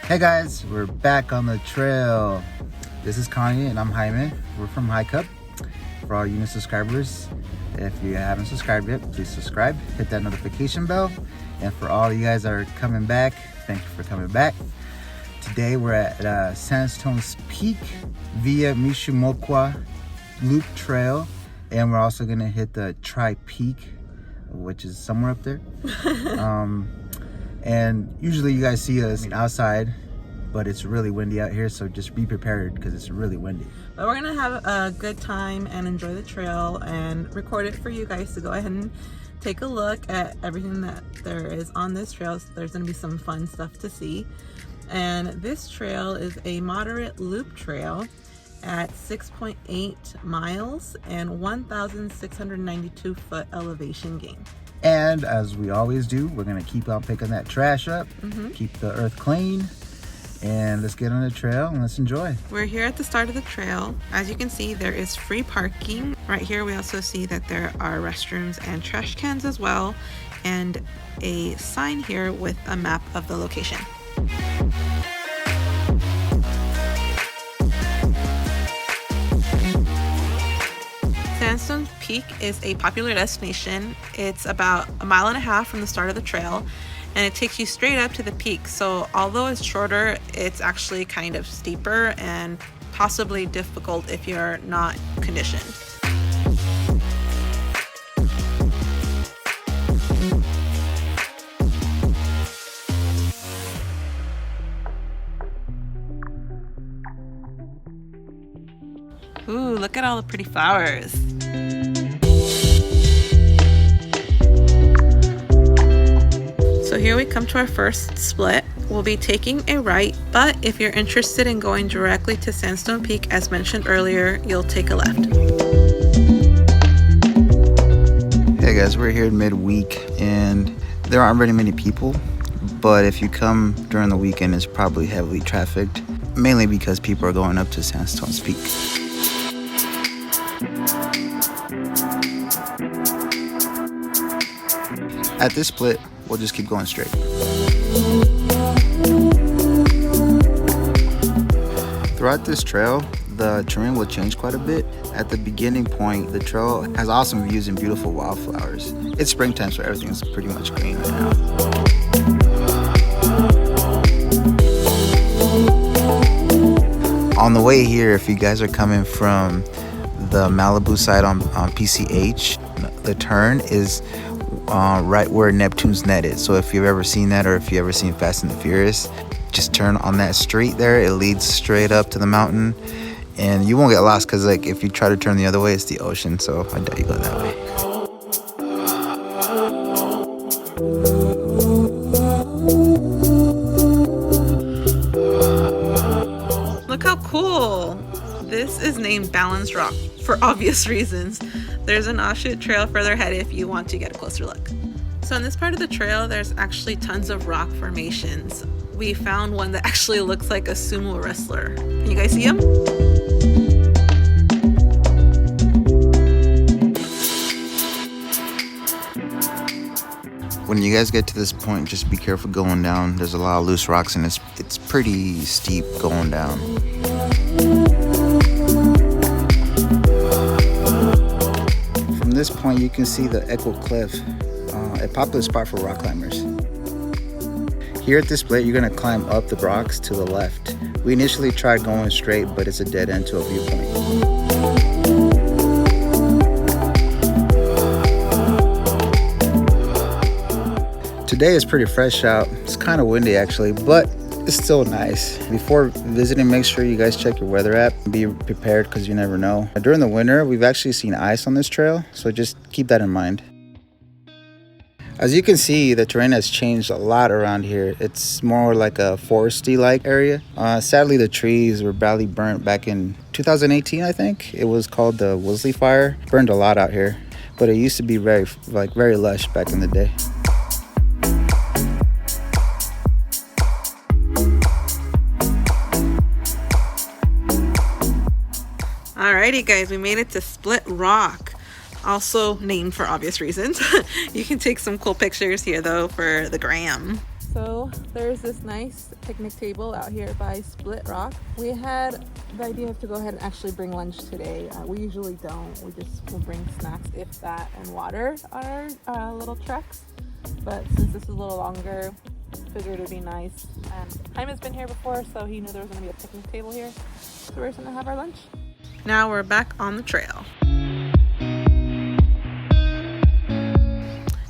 Hey guys, we're back on the trail. This is Kanye and I'm Jaime. We're from Hike Up. For all you new subscribers, if you haven't subscribed yet, please subscribe, hit that notification bell. And for all you guys that are coming back, thank you for coming back. Today we're at Sandstone's Peak via Mishe Mokwa Loop Trail, and we're also gonna hit the Tri-Peak, which is somewhere up there. And usually you guys see us outside, but it's really windy out here, so just be prepared because it's really windy. But we're gonna have a good time and enjoy the trail and record it for you guys to go ahead and take a look at everything that there is on this trail. So there's gonna be some fun stuff to see. And this trail is a moderate loop trail at 6.8 miles and 1,692 foot elevation gain. And as we always do, we're gonna keep on picking that trash up, keep the earth clean, and let's get on the trail and let's enjoy. We're here at the start of the trail. As you can see, there is free parking. Right here, we also see that there are restrooms and trash cans as well, and a sign here with a map of the location. Sandstone Peak is a popular destination. It's about 1.5 miles from the start of the trail, and it takes you straight up to the peak. So although it's shorter, it's actually kind of steeper and possibly difficult if you're not conditioned. Ooh, look at all the pretty flowers. So here we come to our first split. We'll be taking a right, but if you're interested in going directly to Sandstone Peak, as mentioned earlier, you'll take a left. Hey guys, we're here midweek and there aren't very many people, but if you come during the weekend, it's probably heavily trafficked, mainly because people are going up to Sandstone's Peak. At this split, we'll just keep going straight. Throughout this trail, the terrain will change quite a bit. At the beginning point, the trail has awesome views and beautiful wildflowers. It's springtime, so everything's pretty much green right now. On the way here, if you guys are coming from the Malibu side on PCH, the turn is right where Neptune's Net is. So if you've ever seen that, or if you've ever seen Fast and the Furious, just turn on that street there. It leads straight up to the mountain, and you won't get lost because, like, if you try to turn the other way, it's the ocean. So I doubt you go that way. Look how cool! This is named Balanced Rock for obvious reasons. There's an offshoot trail further ahead if you want to get a closer look. So in this part of the trail, there's actually tons of rock formations. We found one that actually looks like a sumo wrestler. Can you guys see him? When you guys get to this point, just be careful going down. There's a lot of loose rocks and it's pretty steep going down. From this point, you can see the Echo Cliff, a popular spot for rock climbers. Here at this split, you're going to climb up the rocks to the left. We initially tried going straight, but it's a dead end to a viewpoint. Today is pretty fresh out. It's kind of windy actually, but it's still nice. Before visiting, make sure you guys check your weather app. Be prepared because you never know. During the winter, we've actually seen ice on this trail, so just keep that in mind. As you can see, the terrain has changed a lot around here. It's more like a foresty-like area. Sadly, the trees were badly burnt back in 2018, I think. It was called the Woolsey Fire. Burned a lot out here, but it used to be very lush back in the day. Alrighty guys, we made it to Split Rock, also named for obvious reasons. You can take some cool pictures here though for the gram. So there's this nice picnic table out here by Split Rock. We had the idea to go ahead and actually bring lunch today. We usually don't. We just will bring snacks, if that, and water on our little treks. But since this is a little longer, figured it'd be nice. And Jaime's been here before, so he knew there was gonna be a picnic table here. So we're just gonna have our lunch. Now we're back on the trail.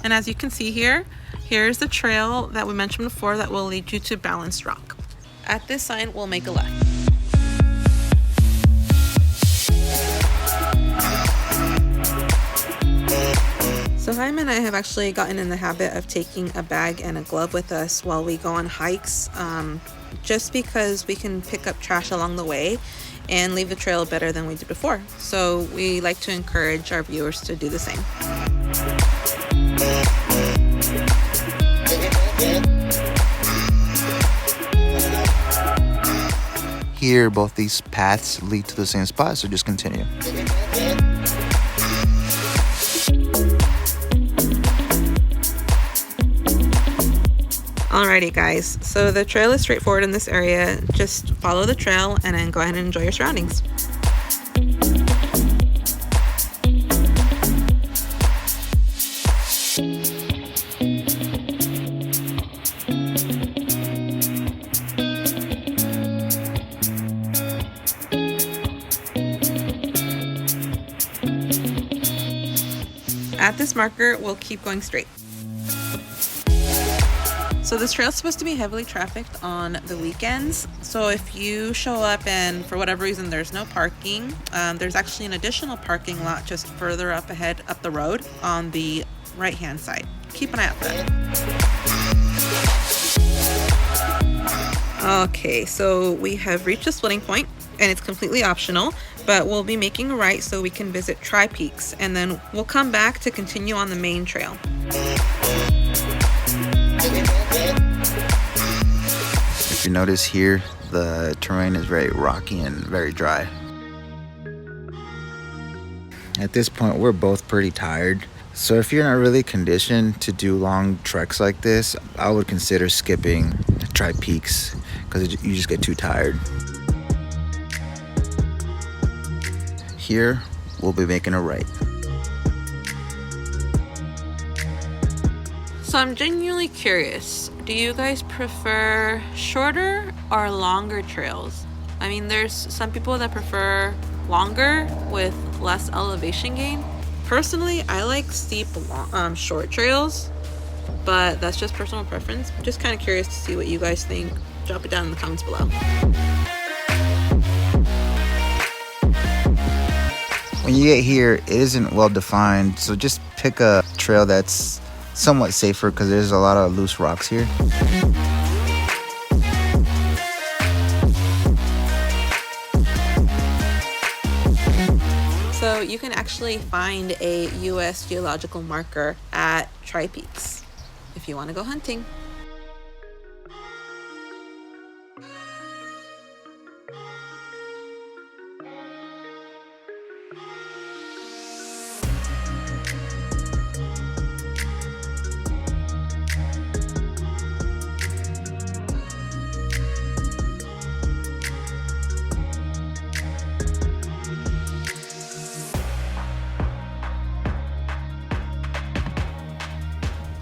And as you can see here, here's the trail that we mentioned before that will lead you to Balanced Rock. At this sign, we'll make a left. So Jaime and I have actually gotten in the habit of taking a bag and a glove with us while we go on hikes, just because we can pick up trash along the way and leave the trail better than we did before. So we like to encourage our viewers to do the same. Here, both these paths lead to the same spot, so just continue. Alrighty guys, so the trail is straightforward in this area. Just follow the trail and then go ahead and enjoy your surroundings. At this marker, we'll keep going straight. So this trail is supposed to be heavily trafficked on the weekends. So if you show up and for whatever reason there's no parking, there's actually an additional parking lot just further up ahead up the road on the right hand side. Keep an eye out for that. Okay, so we have reached a splitting point and it's completely optional, but we'll be making a right so we can visit Tri Peaks, and then we'll come back to continue on the main trail. If you notice here, the terrain is very rocky and very dry. At this point, we're both pretty tired. So if you're not really conditioned to do long treks like this, I would consider skipping Tri Peaks because you just get too tired. Here, we'll be making a right. So I'm genuinely curious, do you guys prefer shorter or longer trails? I mean, there's some people that prefer longer with less elevation gain. Personally, I like steep, short trails, but that's just personal preference. I'm just kind of curious to see what you guys think. Drop it down in the comments below. When you get here, it isn't well defined, so just pick a trail that's somewhat safer because there's a lot of loose rocks here. So you can actually find a U.S. geological marker at Tri Peaks if you want to go hunting.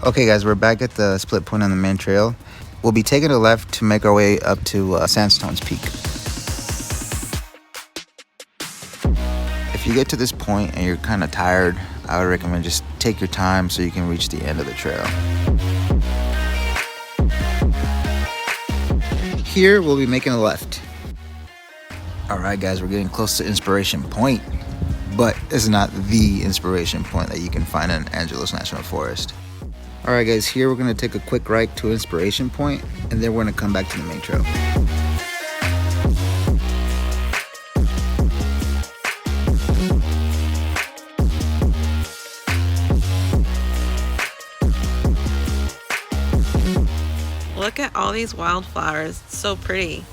Okay guys, we're back at the split point on the main trail. We'll be taking a left to make our way up to Sandstone's peak. If you get to this point and you're kind of tired, I would recommend just take your time so you can reach the end of the trail. Here, we'll be making a left. Alright guys, we're getting close to Inspiration Point, but it's not the Inspiration Point that you can find in Angeles National Forest. Alright guys, here we're going to take a quick right to Inspiration Point, and then we're going to come back to the main trail. Look at all these wildflowers, it's so pretty.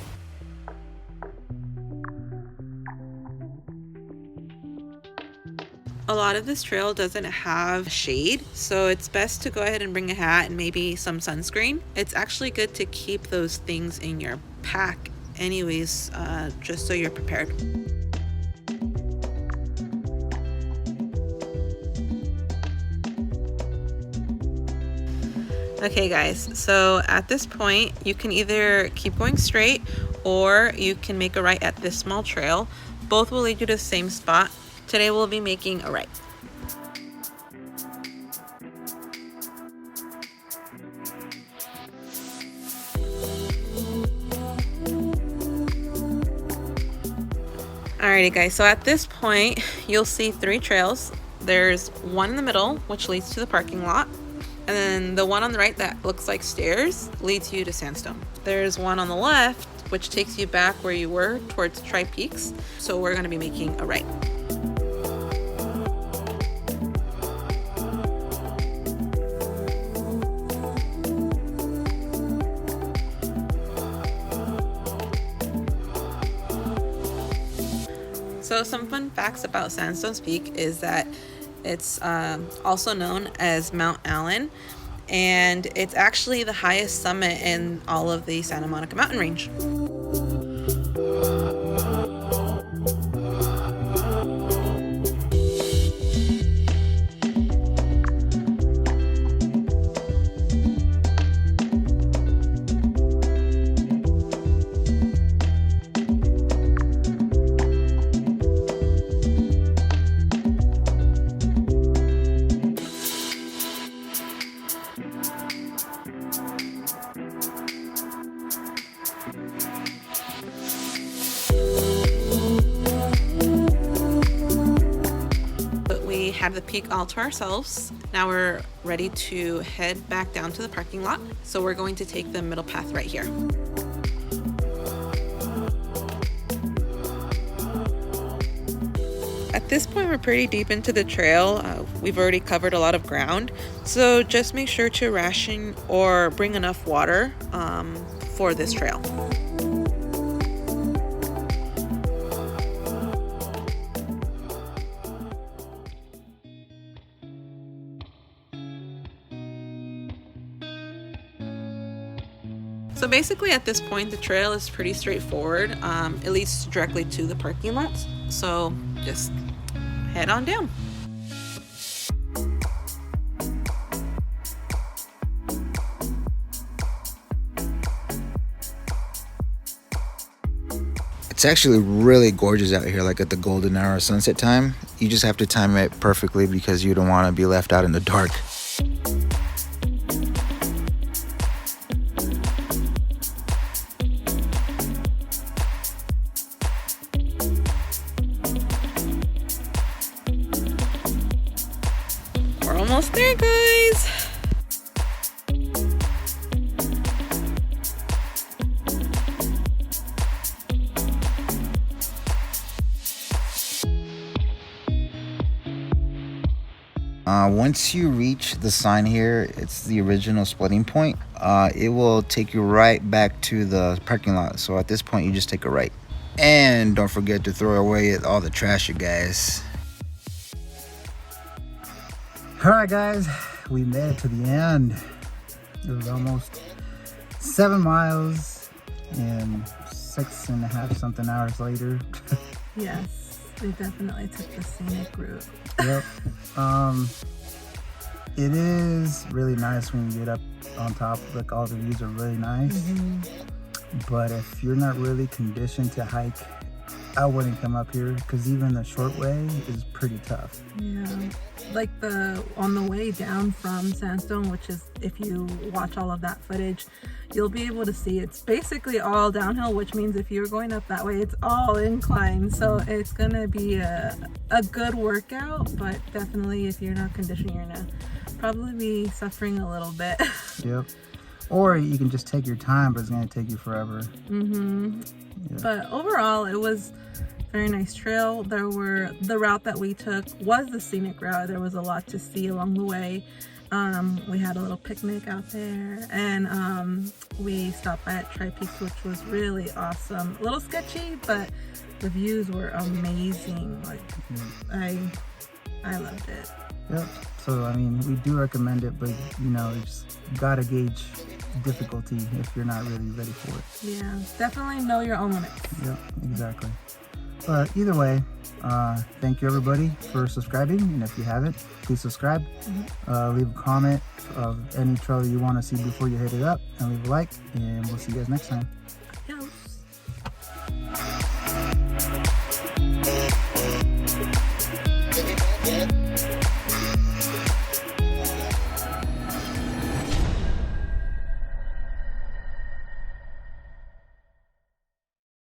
A lot of this trail doesn't have shade, so it's best to go ahead and bring a hat and maybe some sunscreen. It's actually good to keep those things in your pack anyways, just so you're prepared. Okay guys, so at this point you can either keep going straight or you can make a right at this small trail. Both will lead you to the same spot. Today we'll be making a right. Alrighty guys, so at this point you'll see 3 trails. There's one in the middle which leads to the parking lot. And then the one on the right that looks like stairs leads you to Sandstone. There's one on the left which takes you back where you were towards Tri-Peaks. So we're going to be making a right. So some fun facts about Sandstone's Peak is that it's also known as Mount Allen, and it's actually the highest summit in all of the Santa Monica mountain range. Have the peak all to ourselves. Now we're ready to head back down to the parking lot. So we're going to take the middle path right here. At this point, we're pretty deep into the trail. We've already covered a lot of ground. So just make sure to ration or bring enough water for this trail. So basically at this point, the trail is pretty straightforward. It leads directly to the parking lots. So just head on down. It's actually really gorgeous out here, like at the golden hour sunset time. You just have to time it perfectly because you don't want to be left out in the dark. We're almost there, guys. Once you reach the sign here, it's the original splitting point. It will take you right back to the parking lot. So at this point, you just take a right. And don't forget to throw away all the trash, you guys. All right, guys, we made it to the end. It was almost 7 miles and 6.5 something hours later. Yes, we definitely took the scenic route. Yep. It is really nice when you get up on top. Like, all the views are really nice. But if you're not really conditioned to hike, I wouldn't come up here, because even the short way is pretty tough. Yeah, like on the way down from Sandstone, which is, if you watch all of that footage, you'll be able to see it's basically all downhill, which means if you're going up that way, it's all incline. So it's gonna be a good workout, but definitely if you're not conditioned, you're gonna probably be suffering a little bit. Yep. Or you can just take your time, but it's gonna take you forever. Yeah. But overall, it was a very nice trail. The route that we took was the scenic route. There was a lot to see along the way. We had a little picnic out there, and we stopped by at Tri-Peaks, which was really awesome. A little sketchy, but the views were amazing. Like, I loved it. Yep. So I mean, we do recommend it, but you know, you just gotta gauge difficulty if you're not really ready for it. Yeah, definitely know your own limits. Yep, exactly. But either way, thank you everybody for subscribing, and if you haven't, please subscribe. Leave a comment of any trail you want to see before you hit it up, and leave a like, and we'll see you guys next time. Adios.